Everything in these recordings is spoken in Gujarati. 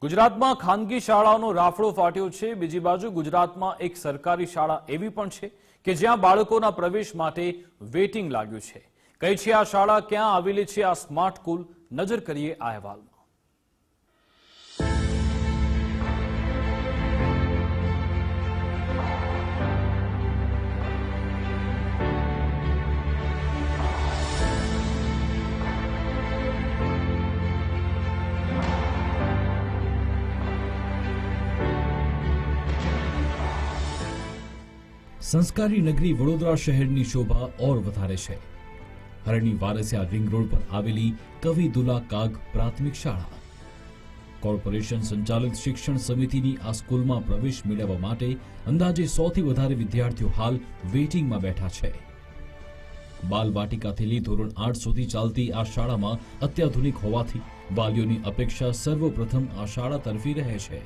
ગુજરાતમાં ખાનગી શાળાઓનો રાફડો ફાટ્યો છે। બીજી બાજુ ગુજરાતમાં એક સરકારી શાળા એવી પણ છે કે જ્યાં બાળકોના પ્રવેશ માટે વેઇટિંગ લાગ્યું છે। કઈ છે આ શાળા, ક્યાં આવેલી છે આ સ્માર્ટ સ્કૂલ, નજર કરીએ આ અહેવાલમાં। સંસ્કારી નગરી વડોદરા શહેરની શોભા ઓર વધારે છે। હરણી વારસિયા રિંગ રોડ પર આવેલી કવિ દુલા કાગ પ્રાથમિક શાળા કોર્પોરેશન સંચાલિત શિક્ષણ સમિતિની આ સ્કૂલમાં પ્રવેશ મેળવવા માટે અંદાજે 100 થી વધારે વિદ્યાર્થીઓ હાલ વેઇટિંગમાં બેઠા છે। બાલવાટિકાથી લઈ ધોરણ 8 સુધી ચાલતી આ શાળામાં અત્યાધુનિક હોવાથી વાલીઓની અપેક્ષા સર્વપ્રથમ આ શાળા તરફી રહે છે।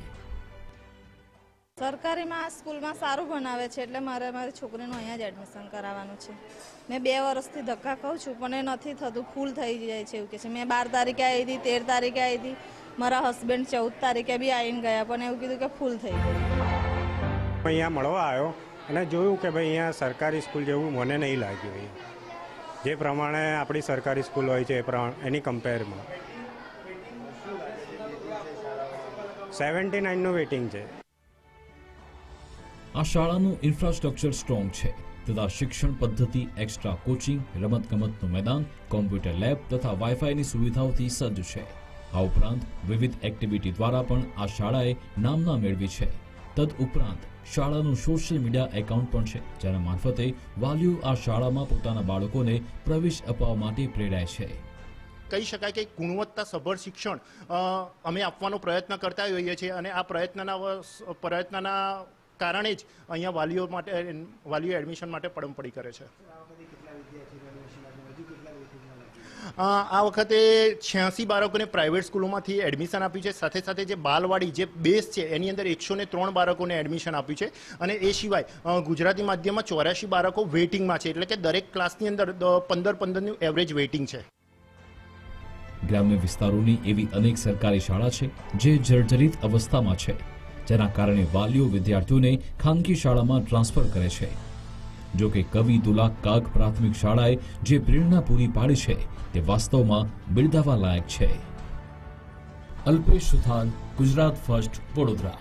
સરકારી માં સ્કૂલમાં સારું ભણાવે છે એટલે મારી છોકરીનું અહીંયા જ એડમિશન કરાવવાનું છે। મેં 2 વર્ષથી ધક્કા ખાઉં છું પણ એ નથી થતું, ફૂલ થઈ જાય છે એવું કે છે। મેં 12 તારીખે આવી હતી, 13 તારીખે આવી હતી, મારા હસબન્ડ 14 તારીખે બી આવીને ગયા પણ એવું કીધું કે ફૂલ થઈ ગયું। અહીંયા મળવા આવ્યો અને જોયું કે ભાઈ અહીંયા સરકારી સ્કૂલ જેવું મને નહીં લાગ્યું। અહીંયા જે પ્રમાણે આપણી સરકારી સ્કૂલ હોય છે એ પ્રમાણે એની કમ્પેરમાં 79નું વેઇટિંગ છે। આ શાળાનું ઇન્ફ્રાસ્ટ્રક્ચર સ્ટ્રોંગ છે તથા શિક્ષણ પદ્ધતિ એક્સ્ટ્રા કોચિંગ, રમતગમતનું મેદાન, કોમ્પ્યુટર લેબ તથા વાઈફાઈની સુવિધાઓથી સજ્જ છે। આ ઉપરાંત વિવિધ એક્ટિવિટી દ્વારા પણ આ શાળાએ નામના મેળવી છે। તદઉપરાંત શાળાનું સોશિયલ મીડિયા એકાઉન્ટ પણ છે જેના મારફતે વાલીઓ આ શાળામાં પોતાના બાળકોને પ્રવેશ અપાવવા માટે પ્રેરાય છે। કહી શકાય કે ગુણવત્તાસભર શિક્ષણ અમે આપવાનો પ્રયત્ન કરતા હોઈએ છીએ અને આ પ્રયત્નના કારણે જ અહીંયા વાલીઓ એડમિશન માટે પડમપડી કરે છે। આ વખતે 86 બાળકોને પ્રાઇવેટ સ્કૂલોમાંથી એડમિશન આપ્યું છે। સાથે સાથે જે બાલવાડી જે બેઝ છે એની અંદર 103 બાળકોને એડમિશન આપ્યું છે અને એ સિવાય ગુજરાતી માધ્યમમાં 84 બાળકો વેઇટિંગમાં છે, એટલે કે દરેક ક્લાસની અંદર 15-15નું એવરેજ વેઇટિંગ છે। ગ્રામ્ય વિસ્તારોની એવી અનેક સરકારી શાળા છે જે જર્જરિત અવસ્થામાં છે, જેના કારણે વાલીઓ વિદ્યાર્થીઓને ખાનગી શાળામાં ટ્રાન્સફર કરે છે। જો કે કવિ દુલા કાગ પ્રાથમિક શાળાએ જે પ્રેરણા પૂરી પાડી છે તે વાસ્તવમાં બિરદાવવા લાયક છે। અલ્પેશ સુથાર, ગુજરાત ફર્સ્ટ, વડોદરા।